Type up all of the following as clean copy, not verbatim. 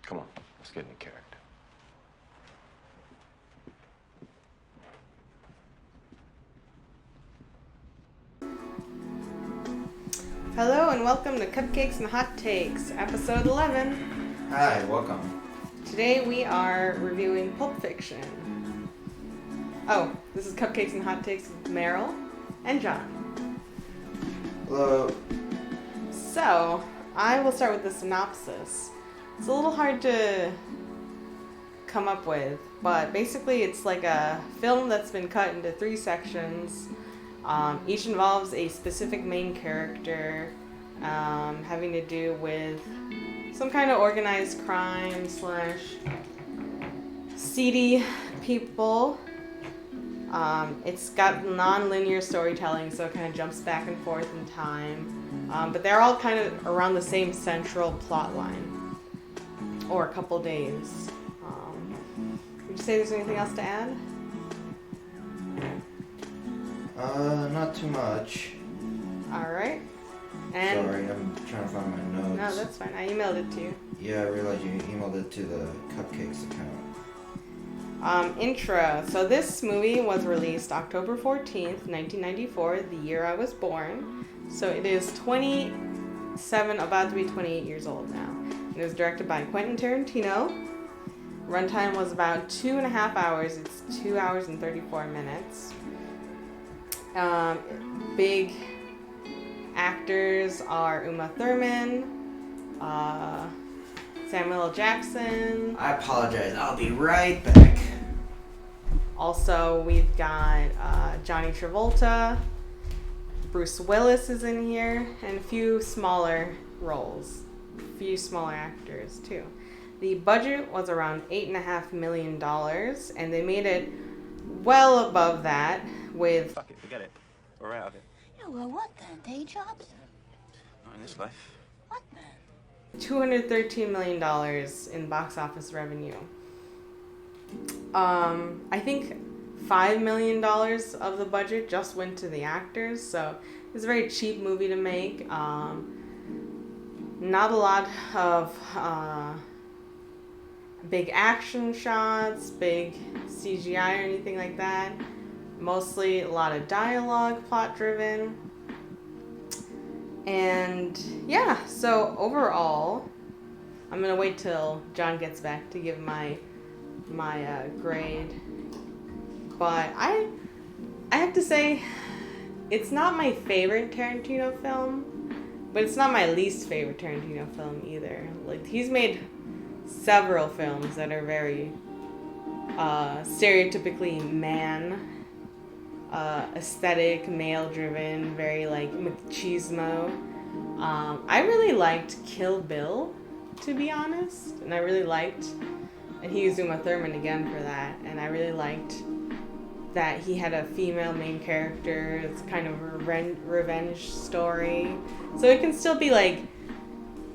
Come on, let's get into character. Hello and welcome to Cupcakes and Hot Takes, episode 11. Hi, welcome. Today we are reviewing Pulp Fiction. Oh, this is Cupcakes and Hot Takes with Maral and John. Hello. So, I will start with the synopsis. It's a little hard to come up with, but basically it's like a film that's been cut into 3 sections. Each involves a specific main character having to do with some kind of organized crime / seedy people. It's got non-linear storytelling, so it kind of jumps back and forth in time. But they're all kind of around the same central plot line, or a couple days. Would you say there's anything else to add? Not too much. Alright. And Sorry, I'm trying to find my notes. no, that's fine. I emailed it to you. Yeah, I realized you emailed it to the Cupcakes account. Intro. So this movie was released October 14th, 1994, the year I was born. So it is 27, about to be 28 years old now. It was directed by Quentin Tarantino. Runtime was about 2.5 hours. It's 2 hours and 34 minutes. Big actors are Uma Thurman, Samuel L. Jackson. I apologize. I'll be right back. Also, we've got Johnny Travolta, Bruce Willis is in here, and a few smaller roles, a few smaller actors too. The budget was around $8.5 million, and they made it well above that with... Fuck it, forget it. We're out of it. Yeah, well, what then? Day jobs? Not in this life. What then? $213 million in box office revenue. I think $5 million of the budget just went to the actors, so it's a very cheap movie to make. Not a lot of big action shots, big CGI or anything like that. Mostly a lot of dialogue, plot driven. And yeah, so overall, I'm gonna wait till John gets back to give my grade. But I have to say, it's not my favorite Tarantino film, but it's not my least favorite Tarantino film either. Like, he's made several films that are very stereotypically aesthetic, male-driven, very like machismo. I really liked Kill Bill, to be honest, and I really liked, and he used Uma Thurman again for that, and I really liked that he had a female main character. It's kind of a revenge story, so it can still be like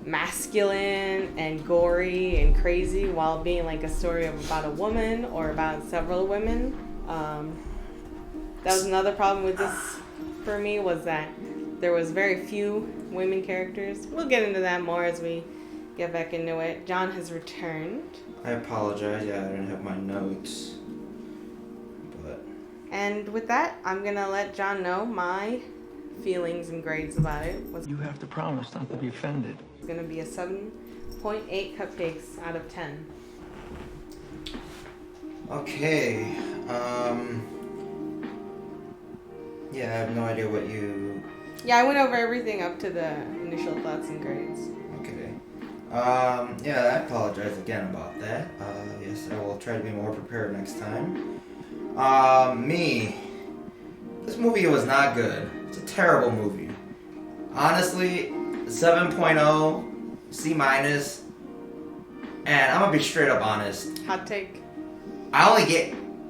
masculine and gory and crazy while being like a story about a woman or about several women. That was another problem with this for me, was that there was very few women characters. We'll get into that more as we get back into it. John has returned. I apologize. Yeah, I didn't have my notes. But And with that, I'm going to let John know my feelings and grades about it. You have to promise not to be offended. It's going to be a 7.8 cupcakes out of 10. okay. Yeah, I have no idea what you... Yeah, I went over everything up to the initial thoughts and grades. Okay. Yeah, I apologize again about that. Yes, I will try to be more prepared next time. This movie was not good. It's a terrible movie. Honestly, 7.0, C-, and I'm gonna be straight up honest. Hot take.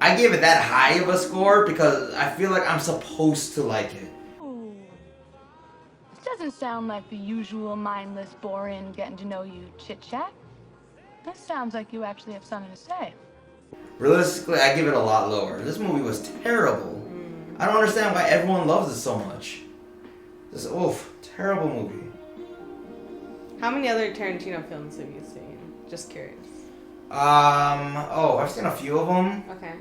I gave it that high of a score because I feel like I'm supposed to like it. Ooh. This doesn't sound like the usual mindless, boring, getting to know you chit-chat. This sounds like you actually have something to say. Realistically, I give it a lot lower. This movie was terrible. I don't understand why everyone loves it so much. This terrible movie. How many other Tarantino films have you seen? Just curious. I've seen a few of them. Okay.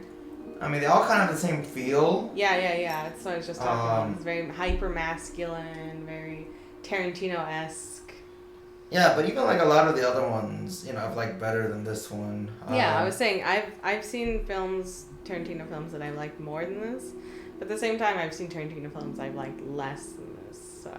I mean, they all kind of have the same feel. Yeah. That's what I was just talking about. It's very hyper masculine, very Tarantino-esque. Yeah, but even like a lot of the other ones, you know, I've liked better than this one. Yeah, I was saying I've seen Tarantino films that I liked more than this, but at the same time I've seen Tarantino films I've liked less than this. So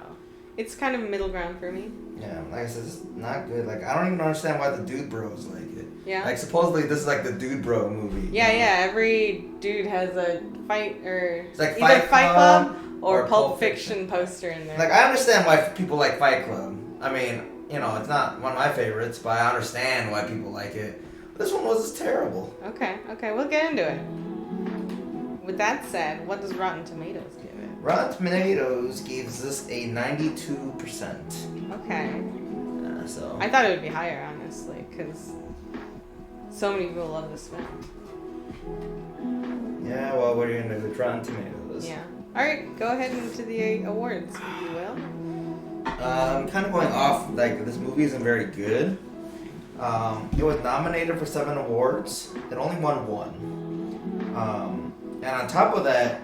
it's kind of middle ground for me. Yeah, like I said, it's not good. Like, I don't even understand why the dude bros like it. Yeah. Like, supposedly this is like the dude bro movie. Yeah. Every dude has a fight or It's like either Fight Club or Pulp Fiction poster in there. Like, I understand why people like Fight Club. I mean, you know, it's not one of my favorites, but I understand why people like it. This one was just terrible. Okay, we'll get into it. With that said, what does Rotten Tomatoes give it? Rotten Tomatoes gives this a 92%. Okay. So. I thought it would be higher, honestly, because so many people love this film. Yeah, well, what are you going to do with Rotten Tomatoes? Yeah. Alright, go ahead into the awards, if you will. I'm kind of going off, like, this movie isn't very good. It was nominated for 7 awards. It only won 1. And on top of that,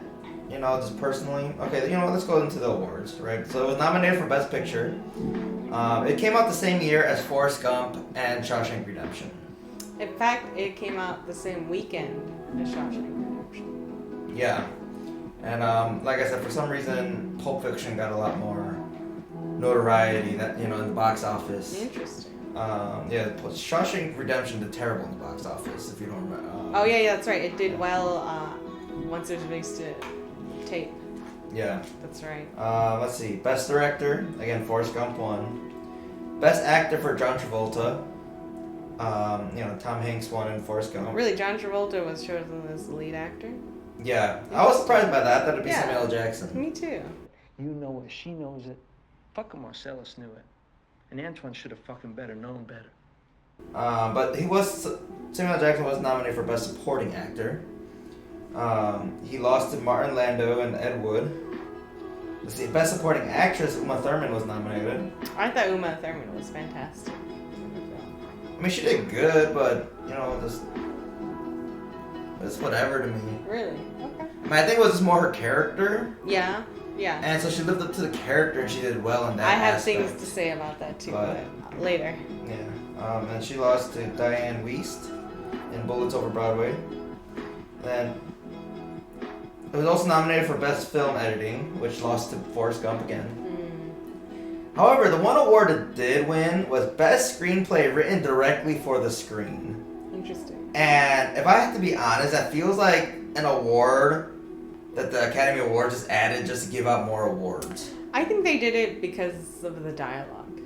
you know, just personally, okay, you know, let's go into the awards, right? So it was nominated for Best Picture. It came out the same year as Forrest Gump and Shawshank Redemption. In fact, it came out the same weekend as Shawshank Redemption. Yeah. And like I said, for some reason, Pulp Fiction got a lot more notoriety that, you know, in the box office. Interesting. Yeah, Shawshank Redemption did terrible in the box office, if you don't remember. Oh, yeah, that's right. It did well once it was released to tape. Yeah. That's right. Let's see. Best Director, again, Forrest Gump won. Best Actor for John Travolta. You know, Tom Hanks won in Forrest Gump. Really, John Travolta was chosen as the lead actor? Yeah. I was surprised by that. That'd be Samuel L. Jackson. Me too. You know it. She knows it. Fucking Marcellus knew it. And Antoine should have fucking known better. But Samuel L. Jackson was nominated for Best Supporting Actor. He lost to Martin Landau and Ed Wood. Let's see, Best Supporting Actress, Uma Thurman was nominated. I thought Uma Thurman was fantastic. I mean, she did good, but, you know, it's whatever to me. Really? Okay. I mean, I think it was just more her character. Yeah. And so she lived up to the character and she did well in that I have aspect. things to say about that too, but later. Yeah. And she lost to Diane Wiest in Bullets Over Broadway. Then it was also nominated for Best Film Editing, which lost to Forrest Gump again. However, the one award it did win was Best Screenplay Written Directly for the Screen. Interesting. And if I have to be honest, that feels like an award that the Academy Awards just added just to give out more awards. I think they did it because of the dialogue.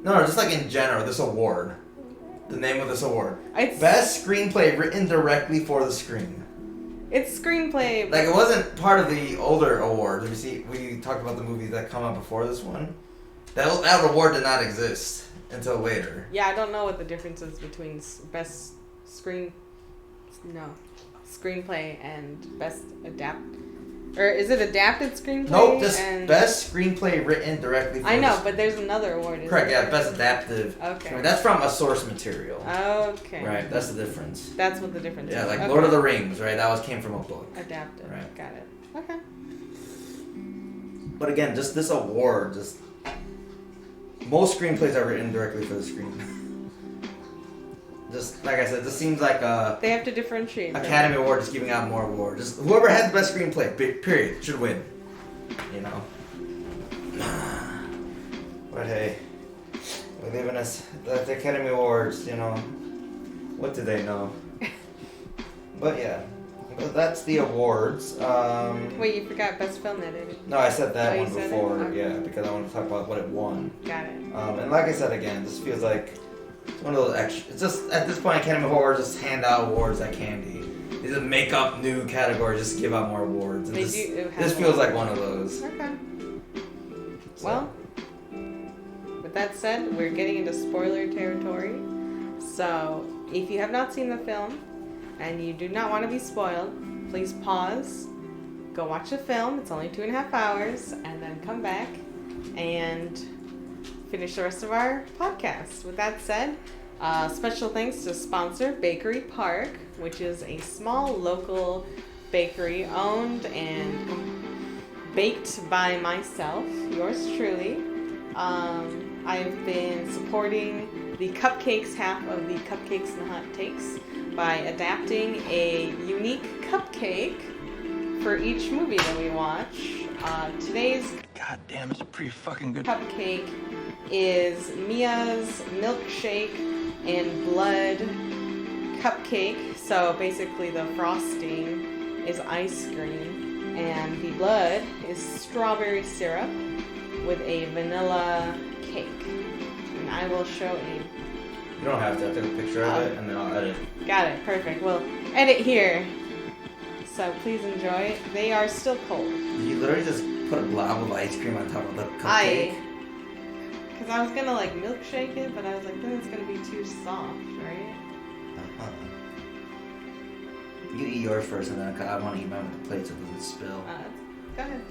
No, just like in general, this award. The name of this award. It's Best Screenplay Written Directly for the Screen. It's screenplay. Like, it wasn't part of the older awards. We talked about the movies that come out before this one. That award did not exist until later. Yeah, I don't know what the difference is between best screenplay and best or is it adapted screenplay? Nope, just Best Screenplay Written Directly for I know, but there's another award. Correct, yeah, Best Adaptive. Okay. I mean, that's from a source material. Okay. Right, that's the difference. That's what the difference is. Yeah, like okay. Lord of the Rings, right? That came from a book. Adapted. Right. Got it. Okay. But again, just this award, most screenplays are written directly for the screen. Just like I said, this seems like they have to differentiate. Academy Award just giving out more awards. Just whoever had the best screenplay, period, should win. You know. But hey, we live in the Academy Awards. You know, what do they know? But yeah, that's the awards. Wait, you forgot best film editing. No, I said that one said before. it? Okay. Yeah, because I want to talk about what it won. Got it. And like I said again, this feels like it's one of those extra. It's just at this point, Academy Awards just hand out awards like candy. They just make up new categories, just give out more awards. And this feels like one of those. Okay. So. Well, with that said, we're getting into spoiler territory. So, if you have not seen the film and you do not want to be spoiled, please pause, go watch the film. It's only 2.5 hours, and then come back and finish the rest of our podcast. With that said, Special thanks to sponsor Bakery Park, which is a small local bakery owned and baked by myself, yours truly. I've been supporting the Cupcakes half of the Cupcakes and Hot Takes by adapting a unique cupcake for each movie that we watch. Today's God damn, it's pretty fucking good. cupcake is Mia's milkshake and blood cupcake. So basically the frosting is ice cream and the blood is strawberry syrup with a vanilla cake. And I will show You don't have to. I'll take a picture of it and then I'll edit. Got it. Perfect. We'll edit here. So please enjoy it. They are still cold. You literally just put a blob of ice cream on top of the cupcake. Because I was going to like milkshake it, but I was like, then it's going to be too soft, right? Uh-huh. You eat yours first, and then I want to eat mine with the plate so it doesn't spill. Go ahead.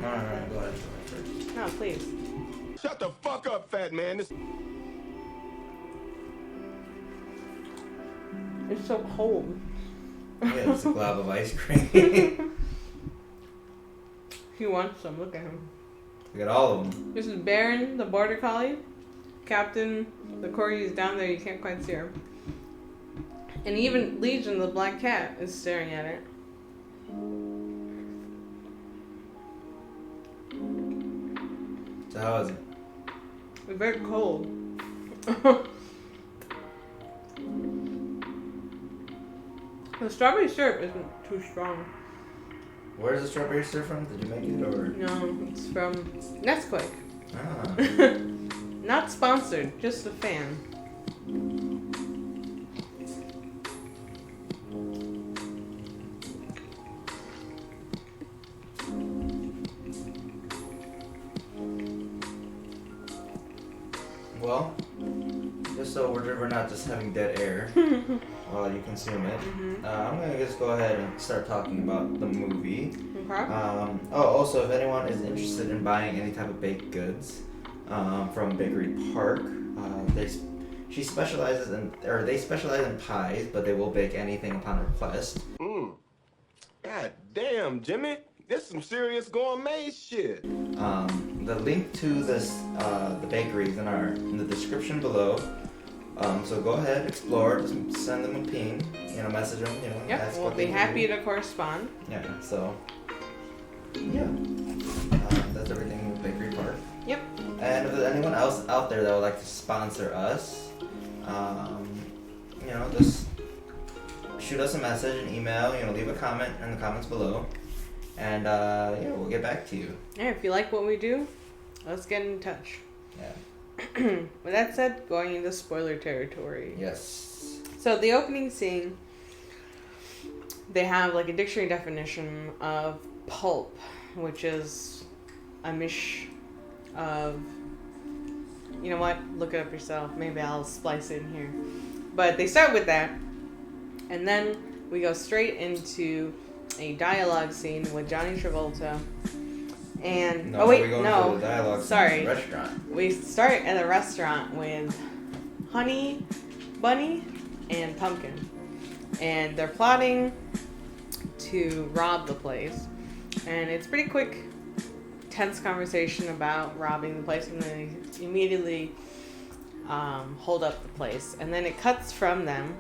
No, go ahead first. No, please. Shut the fuck up, fat man. It's so cold. Yeah, it's a glob of ice cream. He wants some. Look at him. We got all of them. This is Baron, the border collie. Captain, the corgi is down there. You can't quite see her. And even Legion, the black cat, is staring at it. So how is it? It's very cold. The strawberry syrup isn't too strong. Where's the strawberry syrup from? Did you make it or? No, it's from Nesquik. Ah. Not sponsored, just a fan. Well, just so we're not just having dead air while you consume it, I'm gonna just go ahead and start talking about the movie. Okay. Also, if anyone is interested in buying any type of baked goods from Bakery Park, they specialize in pies, but they will bake anything upon request. God damn, Jimmy. This some serious gourmet shit. The link to this the bakery is in the description below. So go ahead, explore, just send them a ping, message them, Yep, ask we'll what be they happy do. to correspond. Yeah, so yeah, that's everything with Bakery Park. Yep. And if there's anyone else out there that would like to sponsor us, just shoot us a message, an email, leave a comment in the comments below, and we'll get back to you. Yeah, if you like what we do, let's get in touch. Yeah. With that said, going into spoiler territory. Yes. So the opening scene, they have like a dictionary definition of pulp, which is a mish of, you know what, look it up yourself. Maybe I'll splice it in here. But they start with that, and then we go straight into a dialogue scene with Johnny Travolta. And No, we go into the dialogue sorry. restaurant. We start at a restaurant with Honey, Bunny, and Pumpkin. And they're plotting to rob the place. And it's pretty quick, tense conversation about robbing the place. And then they immediately hold up the place. And then it cuts from them.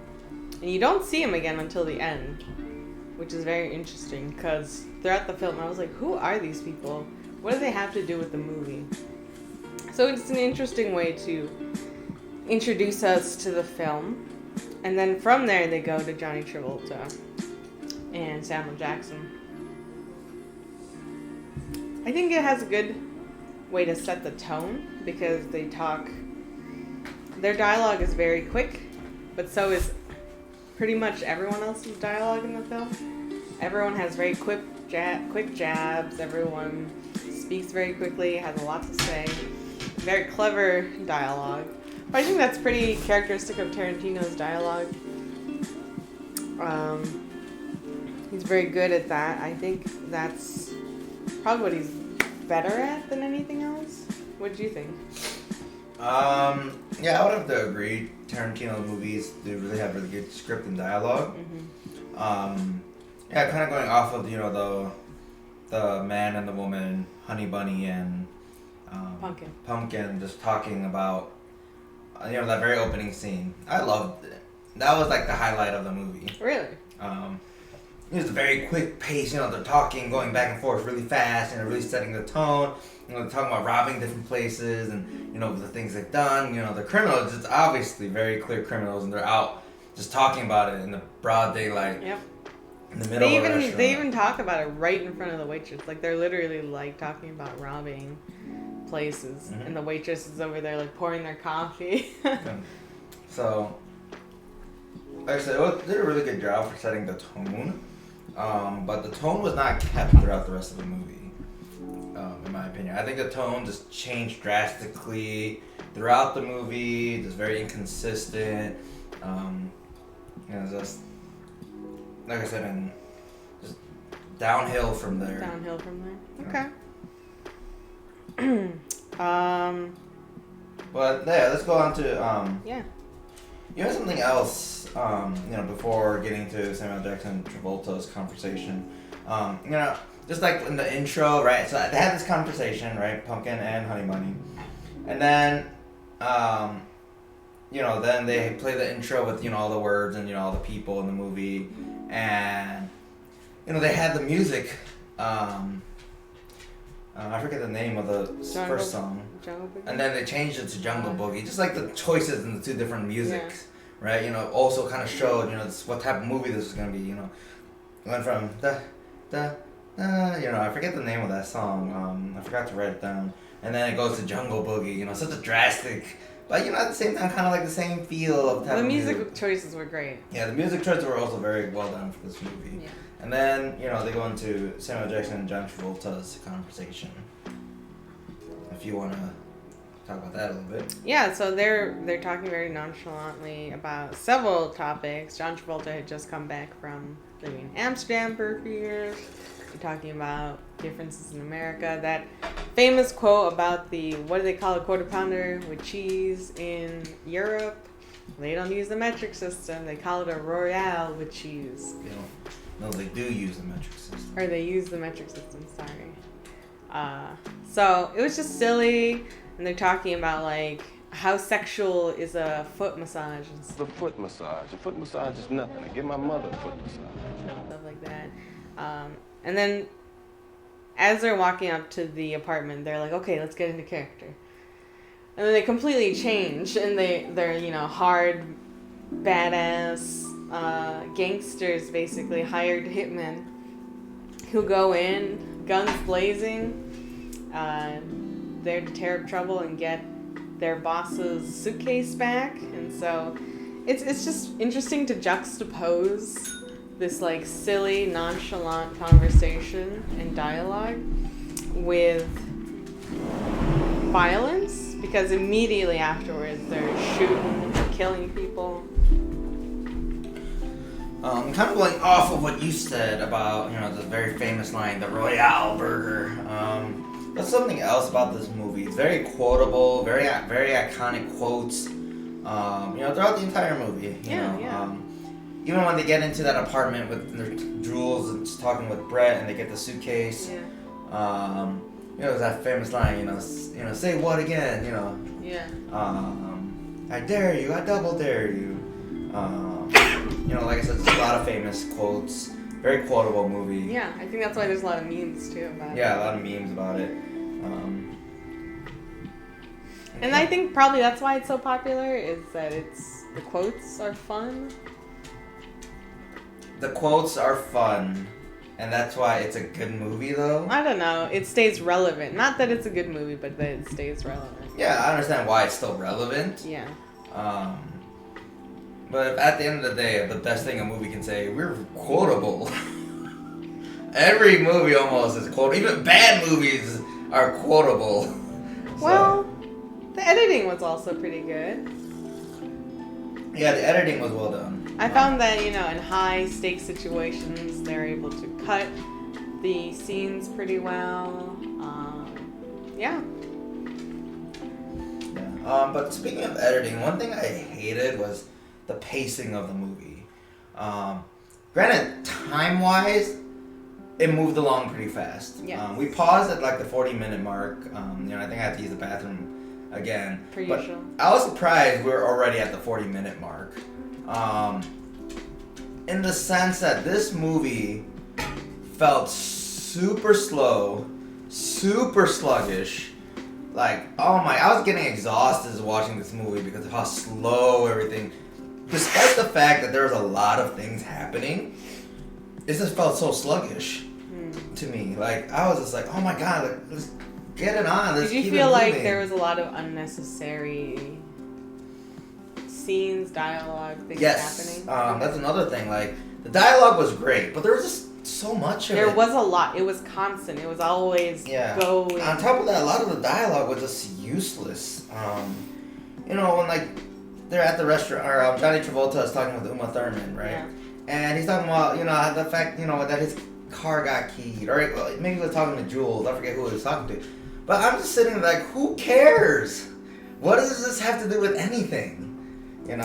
And you don't see them again until the end. Which is very interesting because throughout the film I was like, who are these people? What do they have to do with the movie? So it's an interesting way to introduce us to the film. And then from there they go to Johnny Travolta and Samuel Jackson. I think it has a good way to set the tone because they talk, their dialogue is very quick, but so is pretty much everyone else's dialogue in the film. Everyone has very quick jabs. Everyone speaks very quickly, has a lot to say. Very clever dialogue. But I think that's pretty characteristic of Tarantino's dialogue. He's very good at that. I think that's probably what he's better at than anything else. What do you think? Yeah, I would have to agree. Tarantino movies do really have really good script and dialogue. Yeah, kind of going off of the man and the woman, Honey Bunny and Pumpkin, just talking about that very opening scene. I loved it. That was like the highlight of the movie. Really? It was a very quick pace. They're talking, going back and forth really fast, and really setting the tone. They're talking about robbing different places and the things they've done. The criminals, it's obviously very clear criminals, and they're out just talking about it in the broad daylight. Yep. In the middle of a restaurant. They even talk about it right in front of the waitress. Like they're literally like talking about robbing places, and the waitress is over there like pouring their coffee. So, like I said, they did a really good job for setting the tone, but the tone was not kept throughout the rest of the movie. In my opinion, I think the tone just changed drastically throughout the movie. Just very inconsistent. Just like I said, and just downhill from there. Okay. But yeah, let's go on to yeah. Something else. Before getting to Samuel Jackson Travolta's conversation. Just like in the intro, right? So they had this conversation, right? Pumpkin and Honey Bunny, and then then they play the intro with all the words and all the people in the movie, and they had the music. I forget the name of the first song. And then they changed it to Jungle Boogie. Just like the choices in the two different musics, right? Also kind of showed, what type of movie this was going to be, Went from I forget the name of that song. I forgot to write it down. And then it goes to Jungle Boogie, such a drastic, but at the same time, kind of like the same feel of type The of music choices were great. Yeah, the music choices were also very well done for this movie. Yeah. And then, they go into Samuel Jackson and John Travolta's conversation. If you want to talk about that a little bit. Yeah, so they're talking very nonchalantly about several topics. John Travolta had just come back from living in Amsterdam for a few years. They're talking about differences in America. That famous quote about what do they call a quarter pounder with cheese in Europe? They don't use the metric system. They call it a Royale with cheese. No, they do use the metric system. Or they use the metric system, sorry. So it was just silly, and they're talking about like how sexual is a foot massage and The foot massage. A foot massage is nothing. I give my mother a foot massage. stuff like that. And then as they're walking up to the apartment, they're like, okay, let's get into character. And then they completely change, and they're hard, badass gangsters, basically hired hitmen who go in, guns blazing, there to tear up trouble and get their boss's suitcase back. And so it's just interesting to juxtapose this like silly, nonchalant conversation and dialogue with violence, because immediately afterwards they're shooting and killing people. Kind of going off of what you said about, the very famous line, the Royale burger. That's something else about this movie. It's very quotable, very iconic quotes, throughout the entire movie. Even when they get into that apartment with their Jules and just talking with Brett, and they get the suitcase. There's that famous line, say what again, I dare you, I double dare you. Like I said, there's a lot of famous quotes. Very quotable movie. Yeah, I think that's why there's a lot of memes too about it. Yeah, a lot of memes about it. And I think probably that's why it's so popular, is that the quotes are fun. The quotes are fun, and that's why it's a good movie, though. I don't know. It stays relevant. Not that it's a good movie, but that it stays relevant. Yeah, I understand why it's still relevant. Yeah. But at the end of the day, the best thing a movie can say, we're quotable. Every movie almost is quotable. Even bad movies are quotable. Well, the editing was also pretty good. Yeah, the editing was well done. I found that, in high stakes situations, they're able to cut the scenes pretty well. Yeah. But speaking of editing, one thing I hated was the pacing of the movie. Granted, time-wise, it moved along pretty fast. Yes. We paused at like the 40-minute mark. I think I had to use the bathroom again. Per But usual. I was surprised we were already at the 40-minute mark. In the sense that this movie felt super slow, super sluggish. Like, I was getting exhausted watching this movie because of how slow everything. Despite the fact that there was a lot of things happening, it just felt so sluggish to me. Like, I was just like, oh my god, like, let's get it on. Let's Did you keep feel it like moving. there was a lot of unnecessary scenes, dialogue, things Yes, happening? that's another thing. Like, the dialogue was great, but there was just so much of it. There was a lot. It was constant. It was always going. On top of that, a lot of the dialogue was just useless. When like they're at the restaurant, or Johnny Travolta is talking with Uma Thurman, right? Yeah. And he's talking about the fact that his car got keyed, or maybe he was talking to Jules. I forget who he was talking to. But I'm just sitting there like, who cares? What does this have to do with anything? And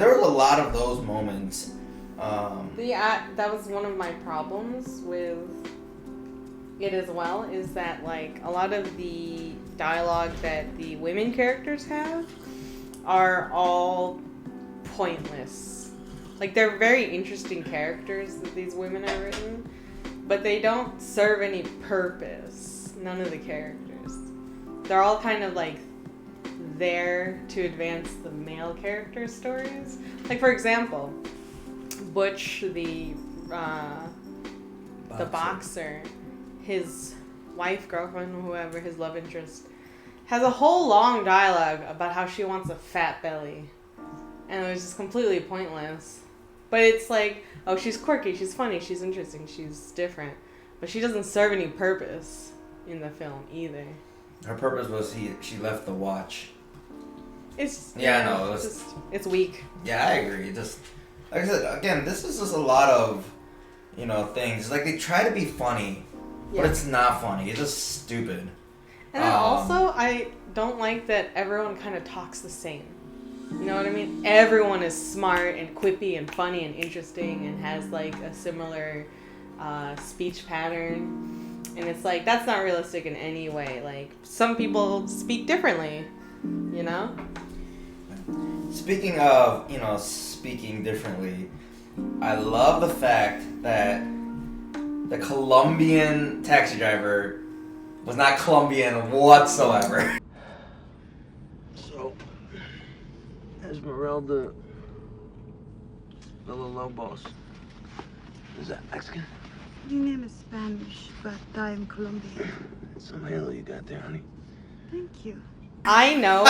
there was a lot of those moments. That was one of my problems with it as well, is that like a lot of the dialogue that the women characters have are all pointless. Like, they're very interesting characters that these women are written, but they don't serve any purpose. None of the characters. They're all kind of like there to advance the male character stories. Like, for example, Butch, the boxer, his wife, girlfriend, whoever, his love interest, has a whole long dialogue about how she wants a fat belly. And it was just completely pointless. But it's like, oh, she's quirky, she's funny, she's interesting, she's different. But she doesn't serve any purpose in the film either. Her purpose was she left the watch. It's it's weak. Yeah, I agree. Just like I said, again, this is just a lot of things. Like, they try to be funny, but it's not funny. It's just stupid. And then also, I don't like that everyone kind of talks the same. You know what I mean? Everyone is smart and quippy and funny and interesting and has like a similar speech pattern. And it's like, that's not realistic in any way. Like, some people speak differently, Speaking of, speaking differently, I love the fact that the Colombian taxi driver was not Colombian whatsoever. So, has Maral the low boss? Is that Mexican? Your name is Spanish, but I am Colombian. Some halo you got there, honey. Thank you. I know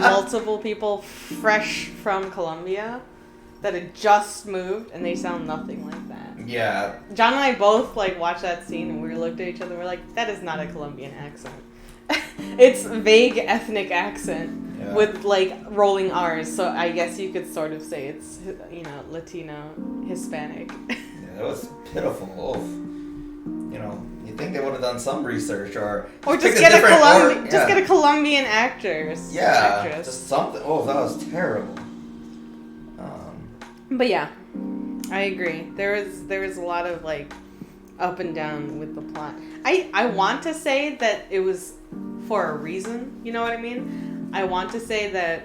multiple people fresh from Colombia that had just moved, and they sound nothing like that. Yeah. John and I both like watched that scene, and we looked at each other and we're like, that is not a Colombian accent. It's vague ethnic accent with like rolling R's, so I guess you could sort of say it's Latino, Hispanic. Yeah, it was pitiful. You think they would have done some research or just get a Colombian actor. Yeah, actress. just something. Oh, that was terrible. But yeah, I agree. There was a lot of like up and down with the plot. I want to say that it was for a reason. You know what I mean? I want to say that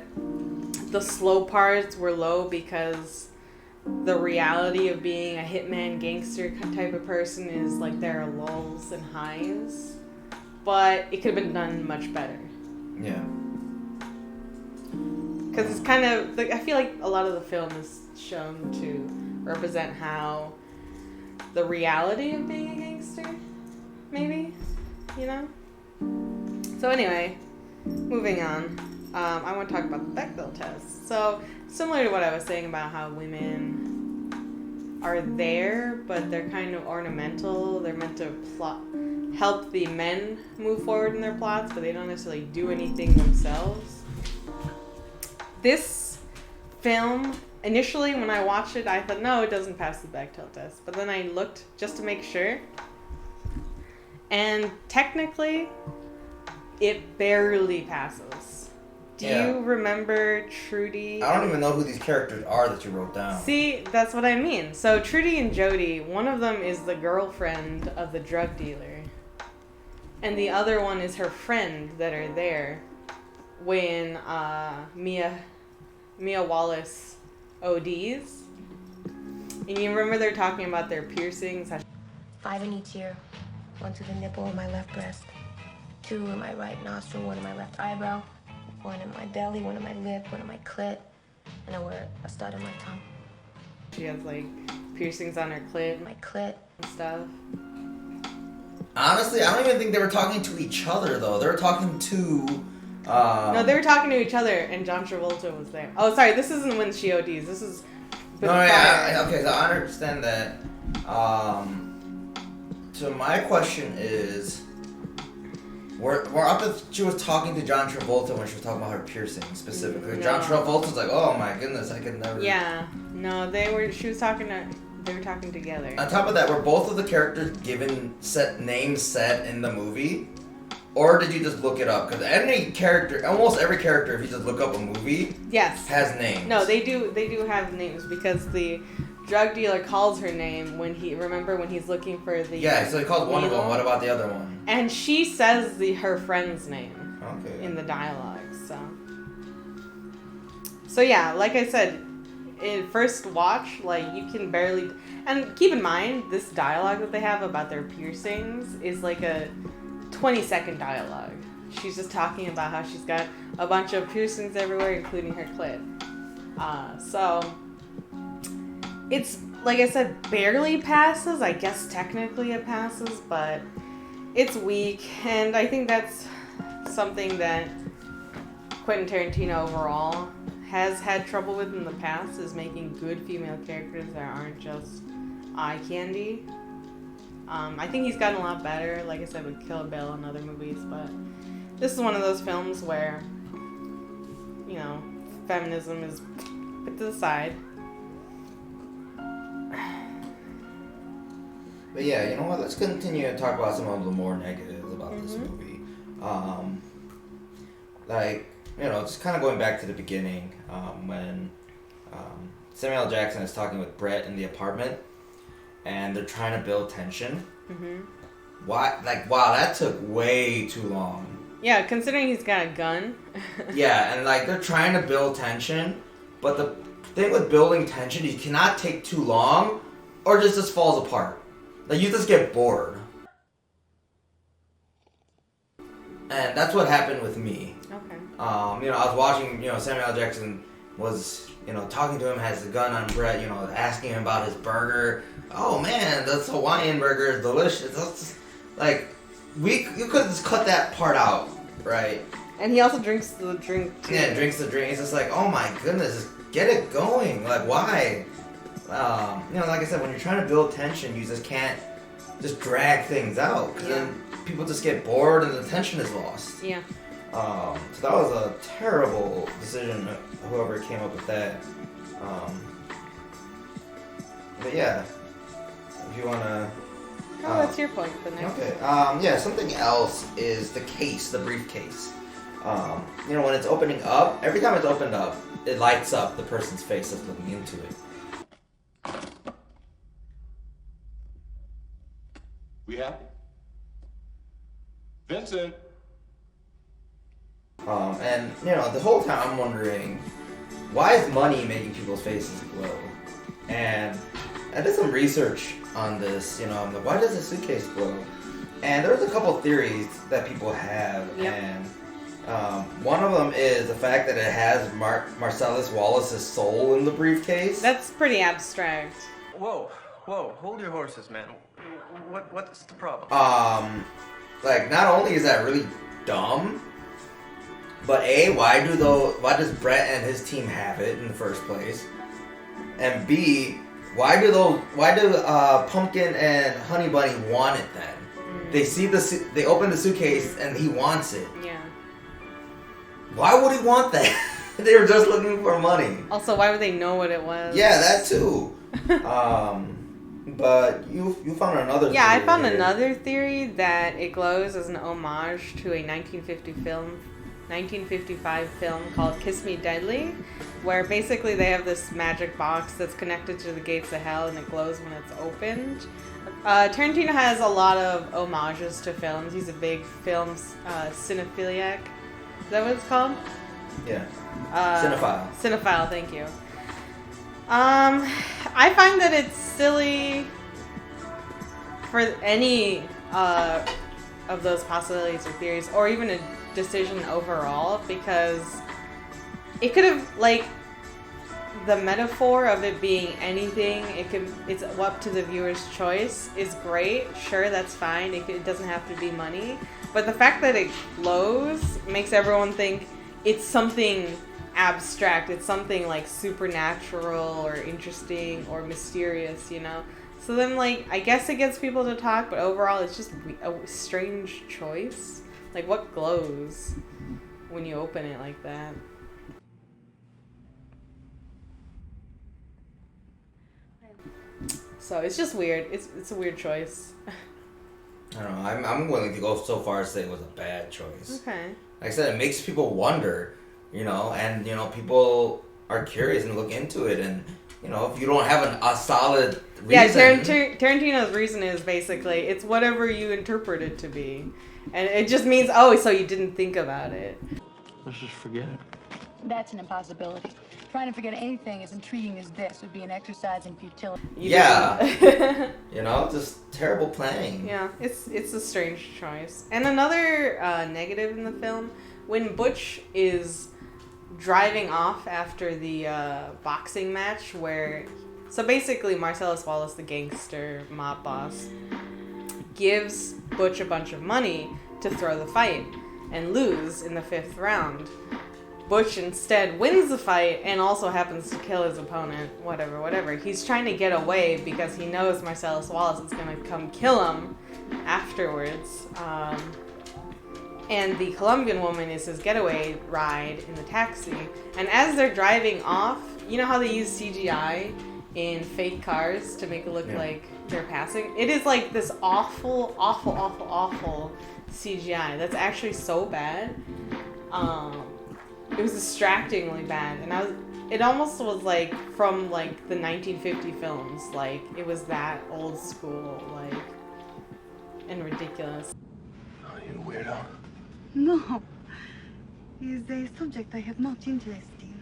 the slow parts were low because the reality of being a hitman gangster type of person is like there are lulls and highs, but it could have been done much better. Yeah. Because it's kind of I feel like a lot of the film is shown to represent how the reality of being a gangster, maybe, So anyway, moving on. I want to talk about the Bechdel test. So, similar to what I was saying about how women are there, but they're kind of ornamental. They're meant to help the men move forward in their plots, but they don't necessarily do anything themselves. This film, initially when I watched it, I thought, no, it doesn't pass the Bechdel test. But then I looked just to make sure. And technically, it barely passes. Do you remember Trudy? I don't even know who these characters are that you wrote down. See, that's what I mean. So Trudy and Jody, one of them is the girlfriend of the drug dealer. And the other one is her friend that are there when Mia Wallace ODs. And you remember they're talking about their piercings? 5 in each ear. 1 to the nipple of my left breast. 2 in my right nostril, 1 in my left eyebrow. 1 in my belly, 1 in my lip, 1 in my clit. And I wear a stud in my tongue. She has like piercings on her clit. My clit. And stuff. Honestly, I don't even think they were talking to each other though. They were talking to no, they were talking to each other and John Travolta was there. Oh, sorry, this isn't when she ODs. This is No, yeah, okay, so I understand that. So my question is, we're up to she was talking to John Travolta when she was talking about her piercing specifically. No. John Travolta's like, oh my goodness, I could never. Yeah, no, they were talking together. On top of that, were both of the characters given names set in the movie? Or did you just look it up? Because almost every character, if you just look up a movie, yes, has names. No, they do have names because the drug dealer calls her name when he's looking for the so he calls one of them. What about the other one? And she says her friend's name in the dialogue. So yeah, like I said, in first watch, like you can barely. And keep in mind, this dialogue that they have about their piercings is like a 20-second dialogue. She's just talking about how she's got a bunch of piercings everywhere, including her clit. So it's, like I said, barely passes. I guess technically it passes, but it's weak. And I think that's something that Quentin Tarantino overall has had trouble with in the past, is making good female characters that aren't just eye candy. I think he's gotten a lot better, like I said, with Kill Bill and other movies, but this is one of those films where, you know, feminism is put to the side. But yeah, you know what? Let's continue to talk about some of the more negatives about this movie. Just kind of going back to the beginning, when Samuel L. Jackson is talking with Brett in the apartment, and they're trying to build tension. Wow, that took way too long. Yeah, considering he's got a gun. Yeah, and they're trying to build tension, but the thing with building tension, you cannot take too long, or it just falls apart. You just get bored. And that's what happened with me. Okay. I was watching, Samuel L. Jackson was, talking to him, has the gun on Brett, asking him about his burger. Oh man, this Hawaiian burger is delicious. You could just cut that part out, right? And he also drinks the drink too. Yeah, drinks the drink. He's just like, oh my goodness, just get it going. Why? Like I said, when you're trying to build tension, you just can't just drag things out, because then people just get bored and the tension is lost. Yeah. So that was a terrible decision, whoever came up with that. But yeah, if you wanna. That's your point, but next. Okay. Something else is the briefcase. When it's opening up, every time it's opened up, it lights up the person's face that's looking into it. We happy? Vincent. The whole time I'm wondering, why is money making people's faces glow? And I did some research on this, I'm like, why does a suitcase glow? And there's a couple theories that people have, and one of them is the fact that it has Marcellus Wallace's soul in the briefcase. That's pretty abstract. Whoa, hold your horses, man. What's the problem? Not only is that really dumb, but why does Brett and his team have it in the first place? And B, why do Pumpkin and Honey Bunny want it then? They they open the suitcase and he wants it. Yeah. Why would he want that? They were just looking for money. Also, why would they know what it was? Yeah, that too. But you found another theory. Yeah, I found another theory that it glows as an homage to a 1950 film 1955 film called Kiss Me Deadly, where basically they have this magic box that's connected to the gates of hell and it glows when it's opened. Tarantino has a lot of homages to films. He's a big film cinephiliac. Is that what it's called? Yeah. Cinephile. Cinephile, thank you. I find that it's silly for any of those possibilities or theories, or even a decision overall, because it could have, like, the metaphor of it being anything, it's up to the viewer's choice, is great. Sure, that's fine. It doesn't have to be money. But the fact that it glows makes everyone think it's something abstract. It's something, like, supernatural or interesting or mysterious, you know? So then, like, I guess it gets people to talk, but overall it's just a strange choice. Like, what glows when you open it like that? So it's just weird. It's a weird choice. I don't know. I'm willing to go so far as to say it was a bad choice. Okay. Like I said, it makes people wonder, you know, and, you know, people are curious and look into it, and, you know, if you don't have a solid reason... Yeah, Tarantino's reason is basically, it's whatever you interpret it to be. And it just means, oh, so you didn't think about it. Let's just forget it. That's an impossibility. Trying to forget anything as intriguing as this would be an exercise in futility. Yeah. You know, just terrible playing. Yeah, it's a strange choice. And another negative in the film, when Butch is driving off after the boxing match where... So basically, Marcellus Wallace, the gangster mob boss, gives Butch a bunch of money to throw the fight and lose in the 5th round. Butch instead wins the fight and also happens to kill his opponent, whatever. He's trying to get away because he knows Marcellus Wallace is going to come kill him afterwards. And the Colombian woman is his getaway ride in the taxi. And as they're driving off, you know how they use CGI in fake cars to make it look like they're passing? It is like this awful CGI that's actually so bad. It was distractingly bad, and it almost was like from like the 1950 films, like it was that old school, like, and ridiculous. Oh, you weirdo. No. He is a subject I have not interest in.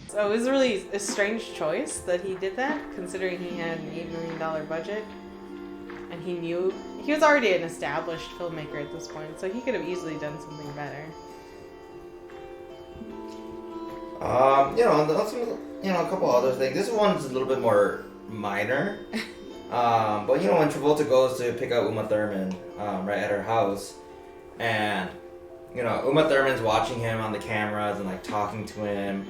So it was really a strange choice that he did that, considering he had an $8 million budget, and he knew he was already an established filmmaker at this point, so he could have easily done something better. You know, a couple other things. This one's a little bit more minor. But, you know, when Travolta goes to pick up Uma Thurman right at her house, and, you know, Uma Thurman's watching him on the cameras and, like, talking to him,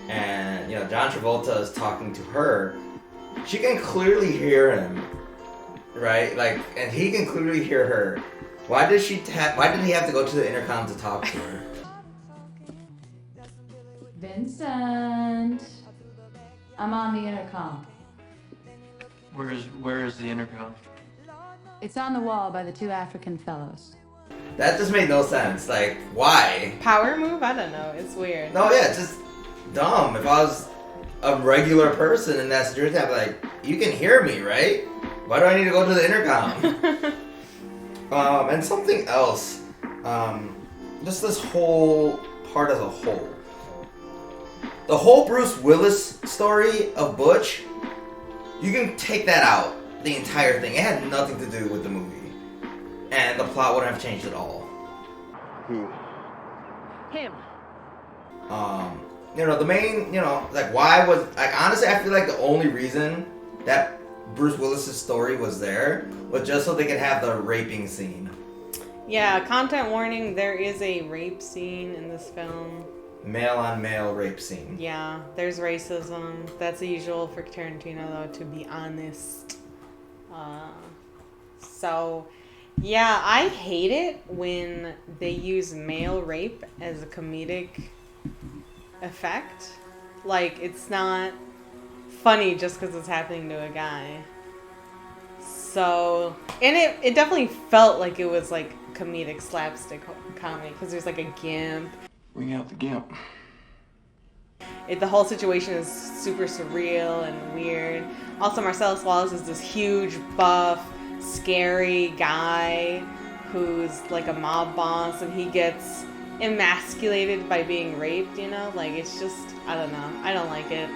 and, you know, John Travolta is talking to her, she can clearly hear him, right? Like, and he can clearly hear her. Why did he have to go to the intercom to talk to her? Vincent, I'm on the intercom. Where is the intercom? It's on the wall by the 2 African fellows. That just made no sense. Like, why? Power move? I don't know. It's weird. No, yeah, it's just dumb. If I was a regular person in that situation, I'd be like, you can hear me, right? Why do I need to go to the intercom? And something else. Just this whole part as a whole. The whole Bruce Willis story of Butch, you can take that out. The entire thing. It had nothing to do with the movie. And the plot wouldn't have changed at all. Who? Him. You know, the main, you know, like, why was, like, honestly, I feel like the only reason that Bruce Willis's story was there was just so they could have the raping scene. Yeah, content warning, there is a rape scene in this film. Male-on-male rape scene. Yeah, there's racism. That's the usual for Tarantino, though, to be honest. So, yeah, I hate it when they use male rape as a comedic effect. Like, it's not funny just because it's happening to a guy. So, and it definitely felt like it was like comedic slapstick comedy because there's like a gimp Bring out the gimp. The whole situation is super surreal and weird. Also, Marcellus Wallace is this huge, buff, scary guy who's like a mob boss, and he gets emasculated by being raped, you know? Like, it's just, I don't know. I don't like it.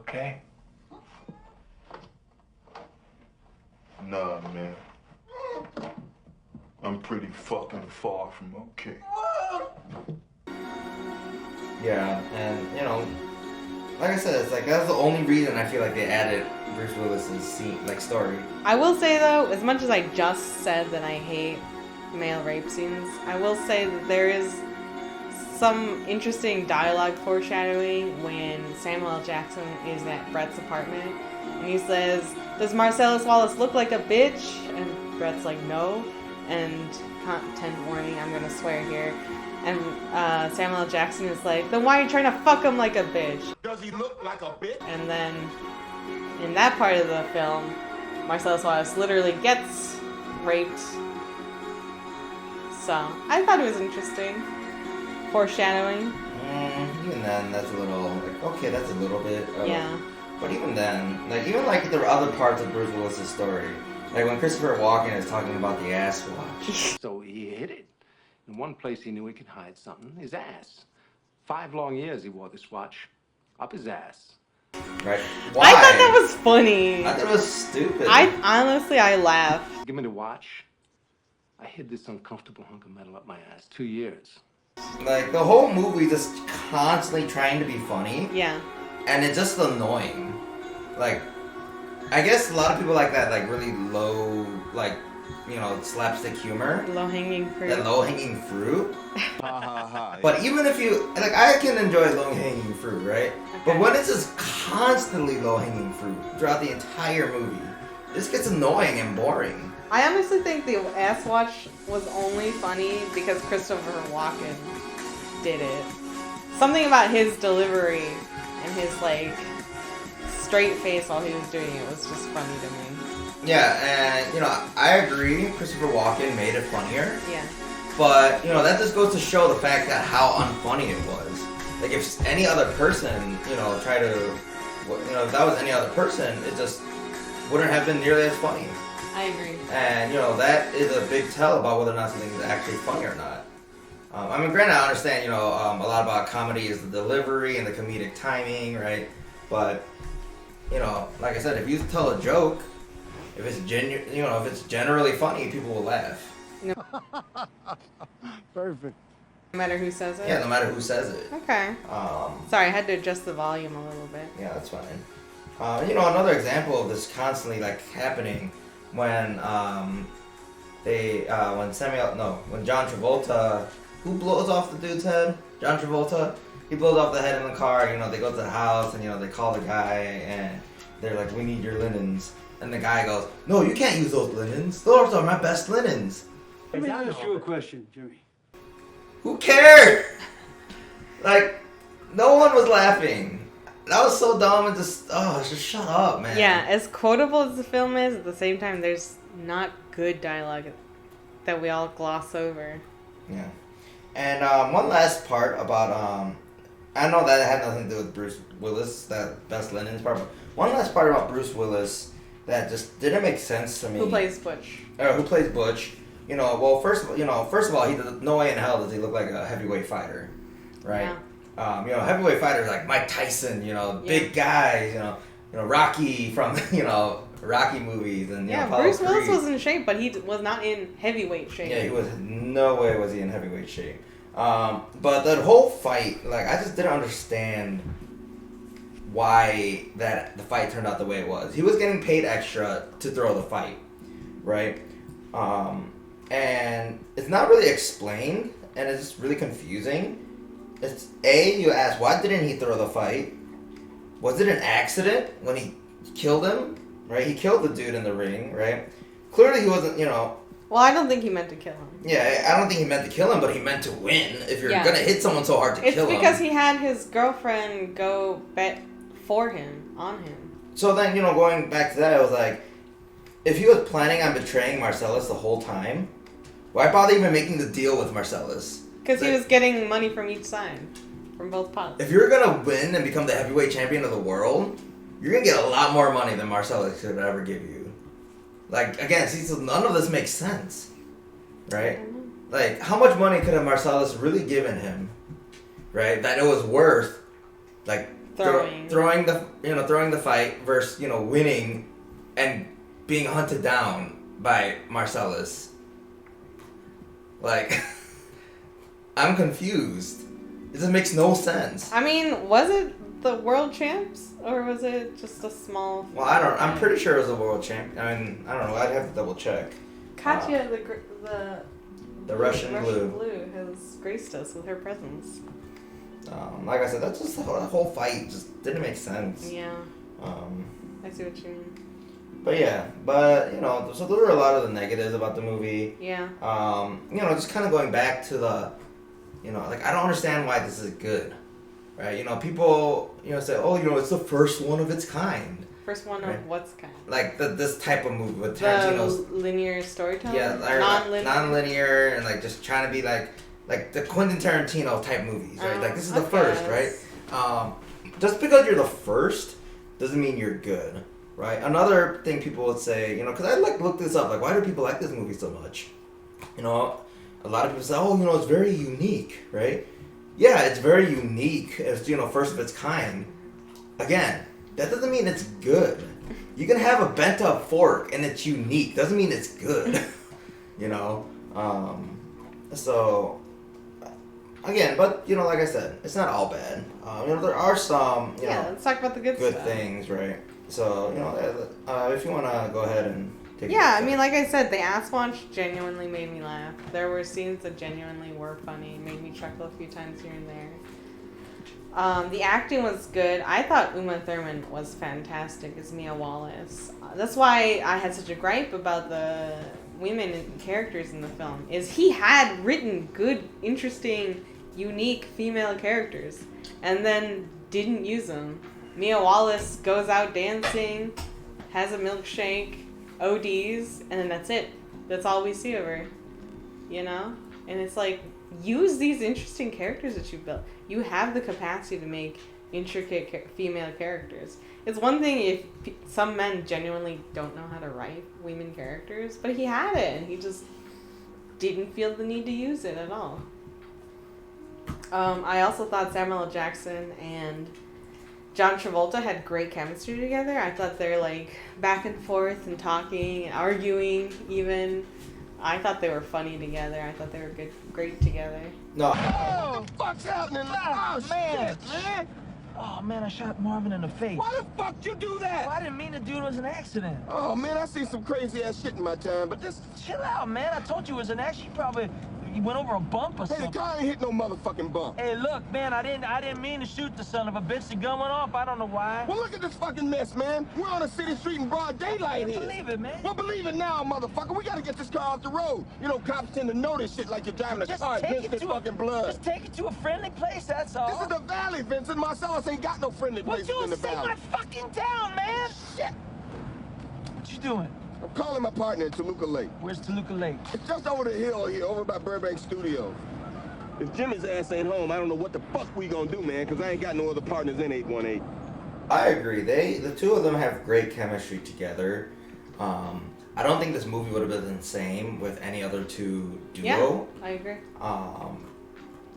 Okay. Nah, man. I'm pretty fucking far from okay. Yeah, and you know, like I said, it's like that's the only reason I feel like they added Bruce Willis's scene, like story. I will say though, as much as I just said that I hate male rape scenes, I will say that there is some interesting dialogue foreshadowing when Samuel L. Jackson is at Brett's apartment, and he says, "Does Marcellus Wallace look like a bitch?" And Brett's like, "No." And content warning, I'm gonna swear here. And Samuel L. Jackson is like, "Then why are you trying to fuck him like a bitch?" Does he look like a bitch? And then in that part of the film, Marcellus Wallace literally gets raped. So I thought it was interesting. Foreshadowing. Even then, that's a little like okay, that's a little bit. Yeah. But even then, like even like there were other parts of Bruce Willis's story, like when Christopher Walken is talking about the ass watch. So he hid it. In one place he knew he could hide something, his ass. 5 long years he wore this watch up his ass. Right? Why? I thought that was funny. I thought it was stupid. I laughed. Give me the watch. I hid this uncomfortable hunk of metal up my ass 2 years. Like the whole movie just constantly trying to be funny. Yeah. And it's just annoying. Like, I guess a lot of people like that, like really low, like, you know, slapstick humor. Low-hanging fruit. That low-hanging fruit. But even if you, like, I can enjoy low-hanging fruit, right? Okay. But when it's just constantly low-hanging fruit throughout the entire movie, this gets annoying and boring. I honestly think the ass watch was only funny because Christopher Walken did it. Something about his delivery and his, like, straight face while he was doing it was just funny to me. Yeah, and, you know, I agree, Christopher Walken made it funnier. Yeah. But, you know, that just goes to show the fact that how unfunny it was. Like, if any other person, you know, tried to, you know, if that was any other person, it just wouldn't have been nearly as funny. I agree. And, you know, that is a big tell about whether or not something is actually funny or not. I mean, granted, I understand, you know, a lot about comedy is the delivery and the comedic timing, right? But, you know, like I said, if you tell a joke, if it's if it's generally funny, people will laugh. No. Perfect. No matter who says it? Yeah, no matter who says it. Okay. Sorry, I had to adjust the volume a little bit. Yeah, that's fine. You know, another example of this constantly, like, happening when when John Travolta, who blows off the dude's head? John Travolta. He blows off the head in the car. You know, they go to the house and, you know, they call the guy and they're like, "We need your linens." And the guy goes, "No, you can't use those linens. Those are my best linens." Let me ask you a question, Jimmy. Who cared? Like, no one was laughing. That was so dumb and just shut up, man. Yeah, as quotable as the film is, at the same time, there's not good dialogue that we all gloss over. Yeah. And one last part about, I know that had nothing to do with Bruce Willis, that best linens part, but one last part about Bruce Willis that just didn't make sense to me. Who plays Butch? Who plays Butch? You know, well, first of all, he does, no way in hell does he look like a heavyweight fighter, right? Yeah. You know, heavyweight fighters like Mike Tyson, you know, big guys, you know, Rocky from Rocky movies, and Bruce Willis was in shape, but he was not in heavyweight shape. Yeah, he was. No way was he in heavyweight shape. But that whole fight, like, I just didn't understand why the fight turned out the way it was. He was getting paid extra to throw the fight, right? And it's not really explained, and it's really confusing. It's you ask, why didn't he throw the fight? Was it an accident when he killed him? Right? He killed the dude in the ring, right? Clearly he wasn't, you know. Well, I don't think he meant to kill him. Yeah, I don't think he meant to kill him, but he meant to win. If you're gonna hit someone so hard to kill him. It's because he had his girlfriend go bet for him, on him. So then, you know, going back to that, I was like, if he was planning on betraying Marcellus the whole time, why bother even making the deal with Marcellus? Because he was getting money from each side, from both pots. If you're gonna win and become the heavyweight champion of the world, you're gonna get a lot more money than Marcellus could ever give you. Like, again, see, so none of this makes sense, right? Like, how much money could have Marcellus really given him, right? That it was worth, like, throwing the fight versus, you know, winning and being hunted down by Marcellus. Like, I'm confused. It just makes no sense. I mean, was it the world champs or was it just a small? Well, I'm pretty sure it was a world champ. I mean, I don't know. I'd have to double check. Katya, the Russian Blue has graced us with her presence. Like I said, that's just the whole fight just didn't make sense. Yeah. I see what you mean. But yeah, you know, so there were a lot of the negatives about the movie. Yeah. You know, just kind of going back to the, you know, like, I don't understand why this is good, right? You know, people, you know, say, oh, you know, it's the first one of its kind. First one right? of what's kind? Like this type of movie with Tarantino's linear storytelling. Yeah, non-linear, and like just trying to be like the Quentin Tarantino type movies, right? Like, this is the first, right? Just because you're the first doesn't mean you're good, right? Another thing people would say, you know, because I looked this up, like, why do people like this movie so much? You know, a lot of people say, oh, you know, it's very unique, right? Yeah, it's very unique. It's, you know, first of its kind. Again, that doesn't mean it's good. You can have a bent up fork and it's unique. Doesn't mean it's good. You know? So, again, but, you know, like I said, it's not all bad. You know, there are some, you know, let's talk about the good stuff. things, right? So, you know, if you want to go ahead and take I mean, like I said, the ass wash genuinely made me laugh. There were scenes that genuinely were funny, made me chuckle a few times here and there. The acting was good. I thought Uma Thurman was fantastic as Mia Wallace. That's why I had such a gripe about the women characters in the film, is he had written good, interesting, unique female characters and then didn't use them. Mia Wallace goes out dancing, has a milkshake, ODs, and then that's it. That's all we see of her, you know? And it's like, use these interesting characters that you built. You have the capacity to make intricate female characters. It's one thing if some men genuinely don't know how to write women characters, but he had it, and he just didn't feel the need to use it at all. I also thought Samuel L. Jackson and John Travolta had great chemistry together. I thought they're like back and forth and talking and arguing even. I thought they were funny together. I thought they were great together. No. Oh, what the fuck's happening? Oh, man, shit, man. Oh, man, I shot Marvin in the face. Why the fuck you do that? Well, I didn't mean to do it. It was an accident. Oh, man, I seen some crazy ass shit in my time, but this... Chill out, man. I told you it was an accident. You went over a bump or Hey, something. the car ain't hit no motherfucking bump. Hey, look, man, I didn't mean to shoot the son of a bitch. The gun went off. I don't know why. Well, look at this fucking mess, man. We're on a city street in broad daylight here. Believe it, man. Well, believe it now, motherfucker. We gotta get this car off the road. You know, cops tend to know this shit like you're driving a car against this fucking blood. Just take it to a friendly place, that's all. This is the valley, Vincent. Marcellus ain't got no friendly places in the valley. my fucking town, man. Shit. What you doing? I'm calling my partner in Toluca Lake. Where's Toluca Lake? It's just over the hill here, over by Burbank Studios. If Jimmy's ass ain't home, I don't know what the fuck we gonna do, man, because I ain't got no other partners in 818. I agree. The two of them have great chemistry together. I don't think this movie would have been the same with any other two duo. Yeah, I agree.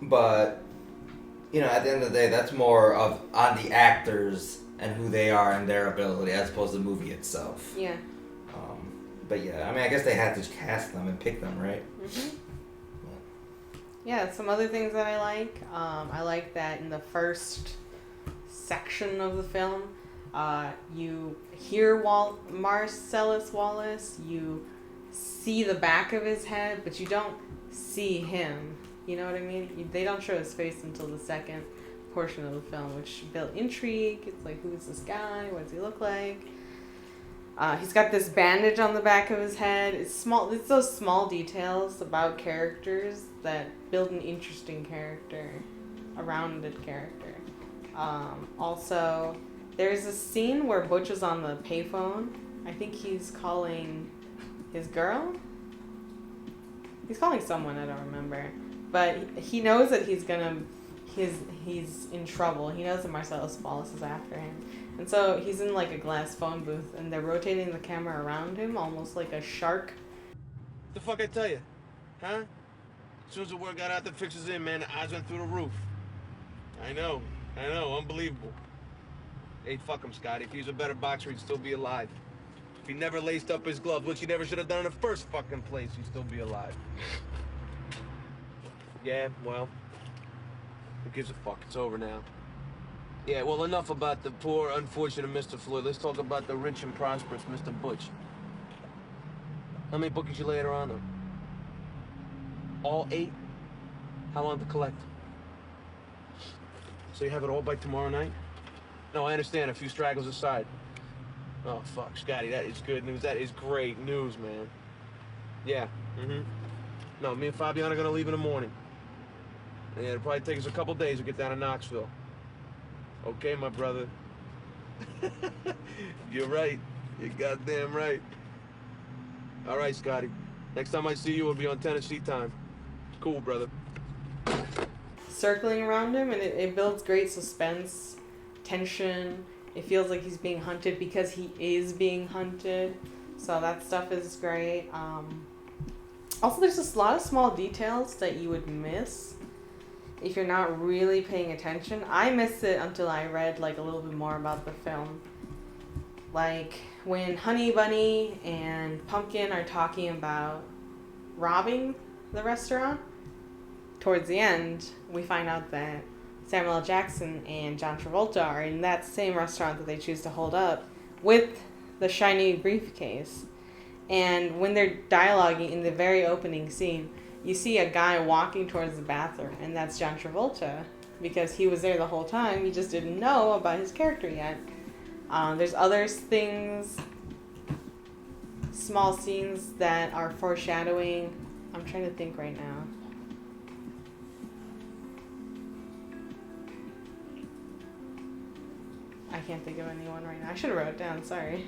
But, you know, at the end of the day, that's more of on the actors and who they are and their ability as opposed to the movie itself. Yeah. But yeah, I mean, I guess they had to cast them and pick them, right? Mm-hmm. Yeah, some other things that I like that in the first section of the film, you hear Marcellus Wallace, you see the back of his head, but you don't see him. You know what I mean? They don't show his face until the second portion of the film, which built intrigue. It's like, who's this guy? What does he look like? He's got this bandage on the back of his head. It's small. It's those small details about characters that build an interesting character, a rounded character. Also, there's a scene where Butch is on the payphone. I think he's calling his girl. He's calling someone, I don't remember. but he knows that he's in trouble. He knows that Marcellus Wallace is after him. And so he's in like a glass phone booth, and they're rotating the camera around him, almost like a shark. The fuck I tell you? Huh? As soon as the word got out, the fixers in, man, the odds went through the roof. I know, unbelievable. Hey, fuck him, Scotty. If he was a better boxer, he'd still be alive. If he never laced up his gloves, which he never should have done in the first fucking place, he'd still be alive. Yeah, well, who gives a fuck? It's over now. Yeah, well, enough about the poor, unfortunate Mr. Floyd. Let's talk about the rich and prosperous Mr. Butch. How many bookings you later on, though? All 8? How long to collect? So you have it all by tomorrow night? No, I understand, a few straggles aside. Oh, fuck, Scotty, that is good news. That is great news, man. Yeah, No, me and Fabian are gonna leave in the morning. And it'll probably take us a couple days to get down to Knoxville. Okay, my brother. You're right. You're goddamn right. All right, Scotty. Next time I see you, it'll be on Tennessee time. Cool, brother. Circling around him, and it builds great suspense, tension. It feels like he's being hunted because he is being hunted. So that stuff is great. Also, there's just a lot of small details that you would miss if you're not really paying attention. I missed it until I read like a little bit more about the film. Like when Honey Bunny and Pumpkin are talking about robbing the restaurant, towards the end, we find out that Samuel L. Jackson and John Travolta are in that same restaurant that they choose to hold up with the shiny briefcase. And when they're dialoguing in the very opening scene, you see a guy walking towards the bathroom, and that's John Travolta, because he was there the whole time. He just didn't know about his character yet. There's other things, small scenes that are foreshadowing. I'm trying to think right now. I can't think of anyone right now. I should have wrote it down, sorry.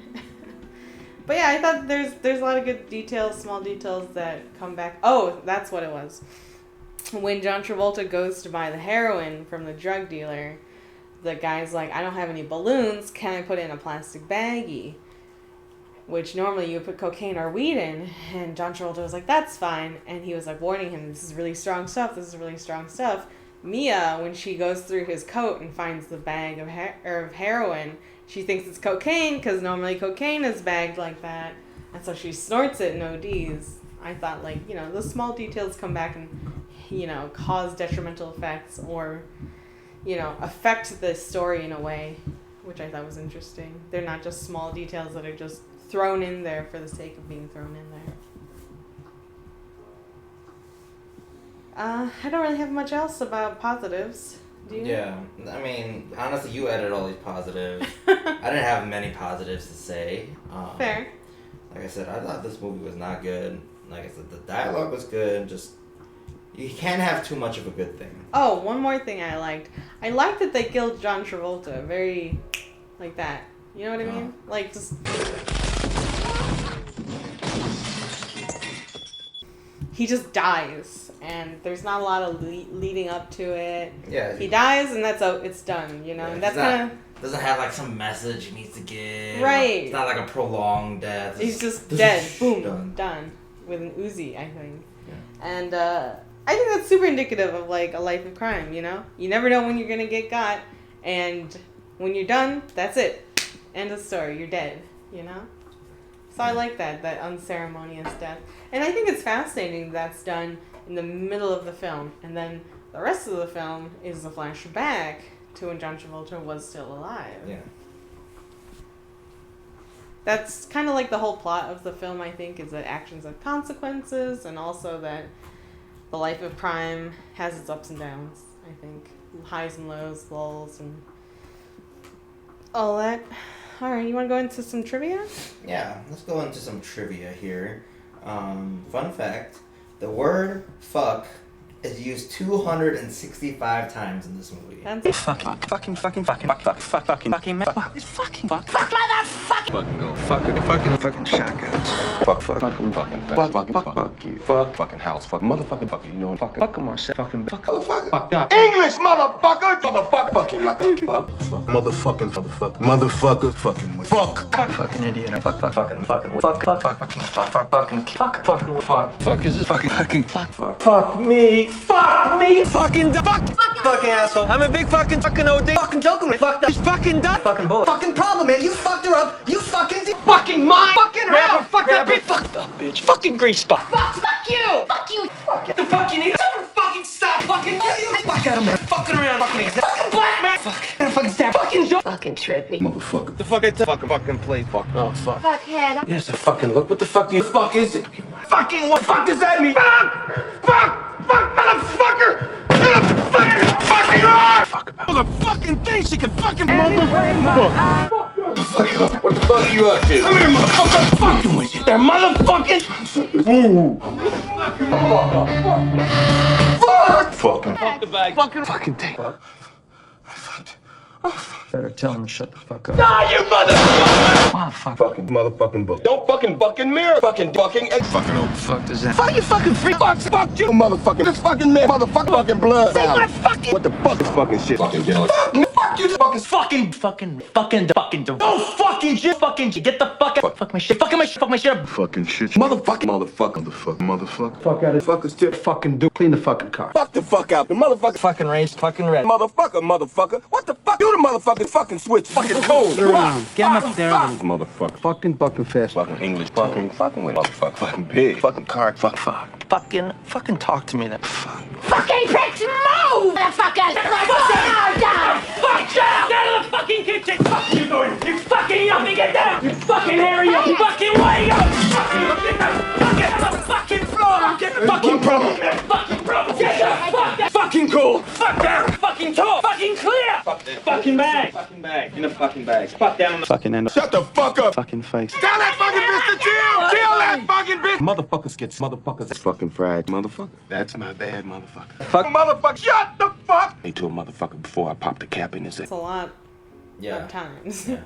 But yeah, I thought there's a lot of good details, small details that come back. Oh, that's what it was. When John Travolta goes to buy the heroin from the drug dealer, the guy's like, I don't have any balloons. Can I put it in a plastic baggie? Which normally you would put cocaine or weed in. And John Travolta was like, that's fine. And he was like warning him, this is really strong stuff. This is really strong stuff. Mia, when she goes through his coat and finds the bag of heroin, she thinks it's cocaine because normally cocaine is bagged like that. And so she snorts it and ODs. I thought, like, you know, those small details come back and, you know, cause detrimental effects or, you know, affect the story in a way, which I thought was interesting. They're not just small details that are just thrown in there for the sake of being thrown in there. I don't really have much else about positives. Do you? Yeah, I mean, honestly, you added all these positives. I didn't have many positives to say. Fair. Like I said, I thought this movie was not good. Like I said, the dialogue was good. Just, you can't have too much of a good thing. Oh, one more thing I liked. I liked that they killed John Travolta. Very, like that. You know what I mean? Like, just... He just dies, and there's not a lot of leading up to it. Yeah. He dies, and it's done, you know? Yeah, and that's kind of... Doesn't have, like, some message he needs to give. Right. It's not like a prolonged death. He's just dead. Boom. Done. With an Uzi, I think. Yeah. And, I think that's super indicative of, like, a life of crime, you know? You never know when you're gonna get got, and when you're done, that's it. End of story. You're dead, you know? So I like that unceremonious death. And I think it's fascinating that's done in the middle of the film. And then the rest of the film is a flashback to when John Travolta was still alive. Yeah. That's kind of like the whole plot of the film, I think, is that actions have consequences, and also that the life of crime has its ups and downs, I think. Highs and lows, lulls, and all that. Alright, you want to go into some trivia? Yeah, let's go into some trivia here. Fun fact, the word fuck is used 265 times in this movie. Fucking motherfucker. Fucking go. fucking shotguns. Fuck you. Fucking house. Fuck motherfucking fuck you. You know Fuck them Marcel. Fucking fucked up. English, motherfucker. Fucking like fuck. Motherfucker. Fucking with. Fuck. Fucking idiot. Fuck is this fuck me. Fucking asshole. I'm a big fucking OD. Fucking joking with. Fuck that. He's fucking done. Fucking bull. Fucking problem, man. You fucked her up. You fucking mine. Fucking her. Fuck that bitch. Fuck that bitch. Fucking grease spot. Fuck you! Fuck you! Get the fuck you need. Fucking stop. Fucking fuck out of me. Fucking around. Fucking black man. Fucking stop. Fucking joke. Fucking trippy. Motherfucker. The fuck I tell fucking place. Fuck. Oh fuck. Fuckhead. Yes, the fucking look. What the fuck is it? Fucking what the fuck does that mean? Fuck, motherfucker! Fuck about the fucking thing she can fucking motherfucker! What the fuck are you up to? Come here, motherfucker! I'm fucking with you! They're motherfucking! Fucking. Fuck the bag. Fucking take. Better tell him to shut the fuck up. Ah, you motherfucker! Wow, fuck. Fucking motherfucking book. Don't fucking mirror! Fucking Fucking old. Fuck does that? Fuck you fucking freak! Fuck you! Motherfucking. This fucking man. Motherfucking blood. Say my fucking... What the fuck is fucking shit? Fucking jealous. Fuck you! Fucking no fucking shit! Fucking get the fuck out! Fuck my shit! Fuck my shit up! Fucking shit. Motherfucker. Fuck out of fuckers to fucking do. Clean the fucking car. Fuck the fuck out. The motherfucker. Fucking race, fucking red. Motherfucker. What the fuck? Do the motherfucking fucking switch. Fucking cold. Get him up there. Motherfucker. Fucking fast. Fucking English. Fucking with motherfucker. Fucking big. Fucking car. Fuck. Fucking talk to me then. Fucking pricks, move! Motherfucker! Fuck! Shut up! Down to the fucking kitchen! Fuck you doing? You fucking yuppie! Get down! You fucking hairy! You fucking way up! Get the fucking floor! Get the fucking problem! Fucking problem! Get the fuck that! Fucking cool! Fuck that! Fucking tall! Fucking clear! Fuck that! Fucking bag! Fucking bag! In the fucking bag! Fuck down the Fucking end up. Shut the fuck up. Fucking face. Tell that fucking bitch to chill! Chill that fucking bitch! Motherfuckers fucking fried. Motherfucker. That's my bad motherfucker. Fuck motherfucker! Shut the fuck! Me to a motherfucker before I pop the cap in his head. It's a lot Yeah. of times. Yeah.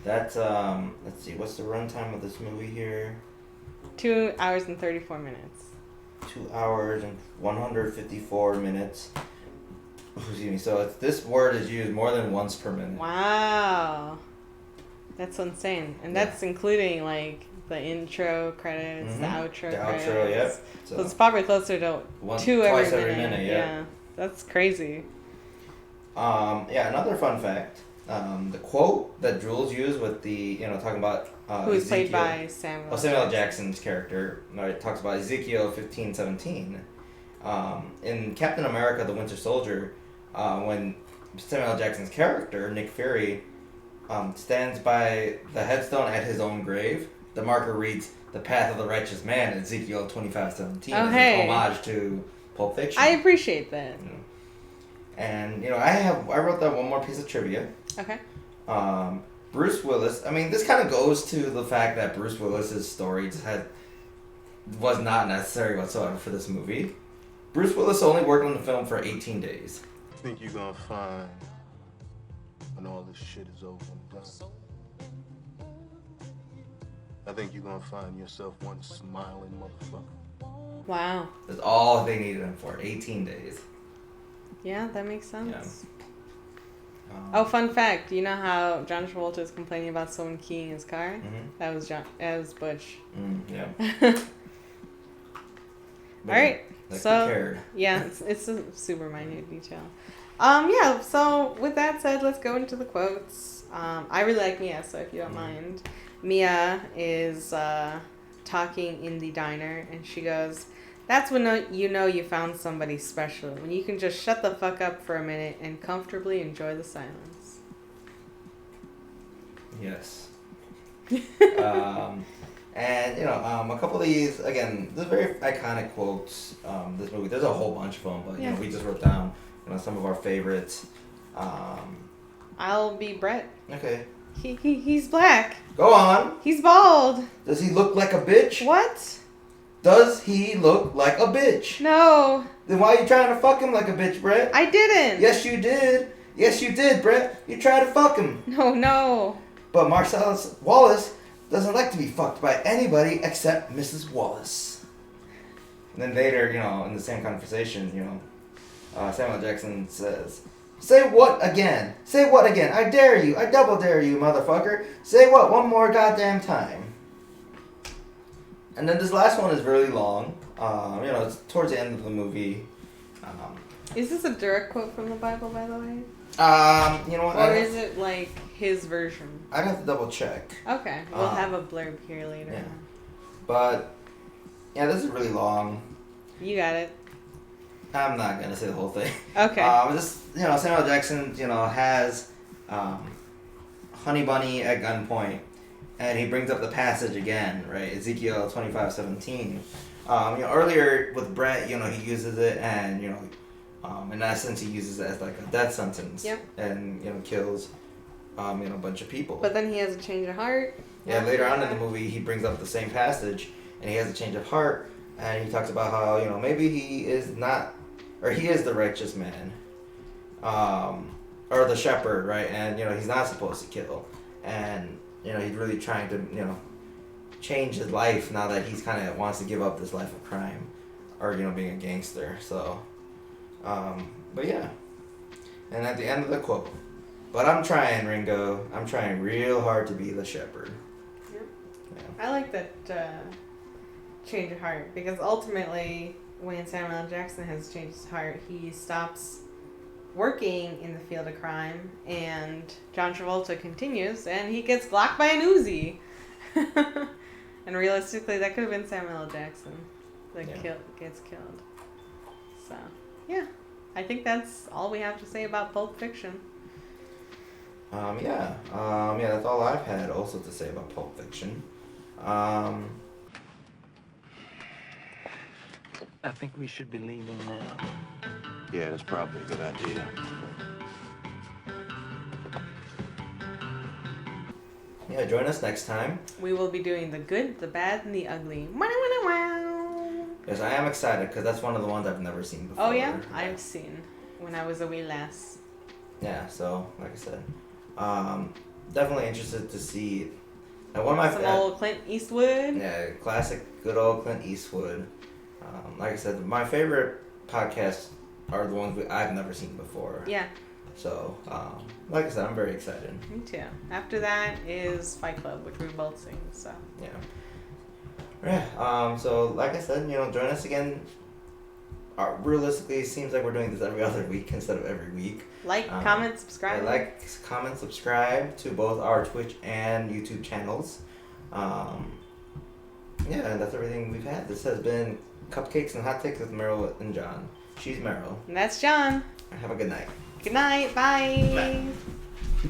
That's let's see, what's the runtime of this movie here? 2 hours and 34 minutes. 2 hours and 154 minutes. Excuse me. So this word is used more than once per minute. Wow. That's insane. And that's including like the intro credits, the outro credits. The outro, yep. So it's probably closer to two twice every minute. yeah. That's crazy. Another fun fact. The quote that Jules used with the, talking about who is played Ezekiel- by Samuel. Samuel Jackson's character. It talks about Ezekiel 15:17. In Captain America: The Winter Soldier, when Samuel Jackson's character Nick Fury stands by the headstone at his own grave, the marker reads "The Path of the Righteous Man," Ezekiel 25:17, as an homage to Pulp Fiction. I appreciate that. And I wrote that one more piece of trivia. Okay. Bruce Willis. I mean, this kind of goes to the fact that Bruce Willis's story was not necessary whatsoever for this movie. Bruce Willis only worked on the film for 18 days. I think you're gonna find when all this shit is over and done. I think you're gonna find yourself one smiling motherfucker. Wow. That's all they needed him for. 18 days. Yeah, that makes sense. Yeah. Fun fact. You know how John Travolta is complaining about someone keying his car? Mm-hmm. That was Butch. Yeah. All right. So yeah, it's a super minute detail. So with that said, let's go into the quotes. I really like Mia, so if you don't mind. Mia is talking in the diner, and she goes, "That's when you found somebody special, when you can just shut the fuck up for a minute and comfortably enjoy the silence." Yes. And a couple of these, again, they're very iconic quotes. This movie, there's a whole bunch of them, but we just wrote down some of our favorites. I'll be Brett. Okay. He's black. Go on. He's bald. Does he look like a bitch? What? Does he look like a bitch? No. Then why are you trying to fuck him like a bitch, Brett? I didn't. Yes, you did. Yes, you did, Brett. You tried to fuck him. No. But Marcellus Wallace doesn't like to be fucked by anybody except Mrs. Wallace. And then later, in the same conversation, Samuel Jackson says, "Say what again? Say what again? I dare you. I double dare you, motherfucker. Say what one more goddamn time." And then this last one is really long. It's towards the end of the movie. Is this a direct quote from the Bible, by the way? You know what? Or is it like his version? I'd have to double check. Okay, we'll have a blurb here later. Yeah. But, yeah, this is really long. You got it. I'm not going to say the whole thing. Okay. Samuel Jackson, has Honey Bunny at gunpoint. And he brings up the passage again, right? Ezekiel 25:17. Earlier with Brett, he uses it and, in essence, he uses it as like a death sentence. Yep. And, kills, a bunch of people. But then he has a change of heart. Yeah, later on in the movie, he brings up the same passage and he has a change of heart. And he talks about how, maybe he is not, or he is the righteous man. Or the shepherd, right? And, he's not supposed to kill. And, he's really trying to, change his life now that he's kind of wants to give up this life of crime. Or, being a gangster. So, but yeah. And at the end of the quote, "But I'm trying, Ringo. I'm trying real hard to be the shepherd." Yep. Yeah. I like that change of heart, because ultimately, when Samuel Jackson has changed his heart, he stops working in the field of crime, and John Travolta continues, and he gets glocked by an Uzi. And realistically, that could have been Samuel L. Jackson that gets killed. So, yeah. I think that's all we have to say about Pulp Fiction. That's all I've had also to say about Pulp Fiction. I think we should be leaving now. Yeah, that's probably a good idea. Yeah, join us next time. We will be doing the good, the bad, and the ugly. Wow. Yes, I am excited because that's one of the ones I've never seen before. Oh, yeah? I've seen when I was a wee lass. Yeah, so, like I said, definitely interested to see it. And one of my Some old Clint Eastwood. Yeah, classic, good old Clint Eastwood. Like I said, my favorite podcasts are the ones I've never seen before. Yeah. So, like I said, I'm very excited. Me too. After that is Fight Club, which we've both seen, so. Yeah. Yeah, so like I said, join us again. Realistically, it seems like we're doing this every other week instead of every week. Like, comment, subscribe. Like, comment, subscribe to both our Twitch and YouTube channels. And that's everything we've had. This has been Cupcakes and Hot Takes with Maral and John. She's Maral. And that's John. Have a good night. Good night. Bye. Bye.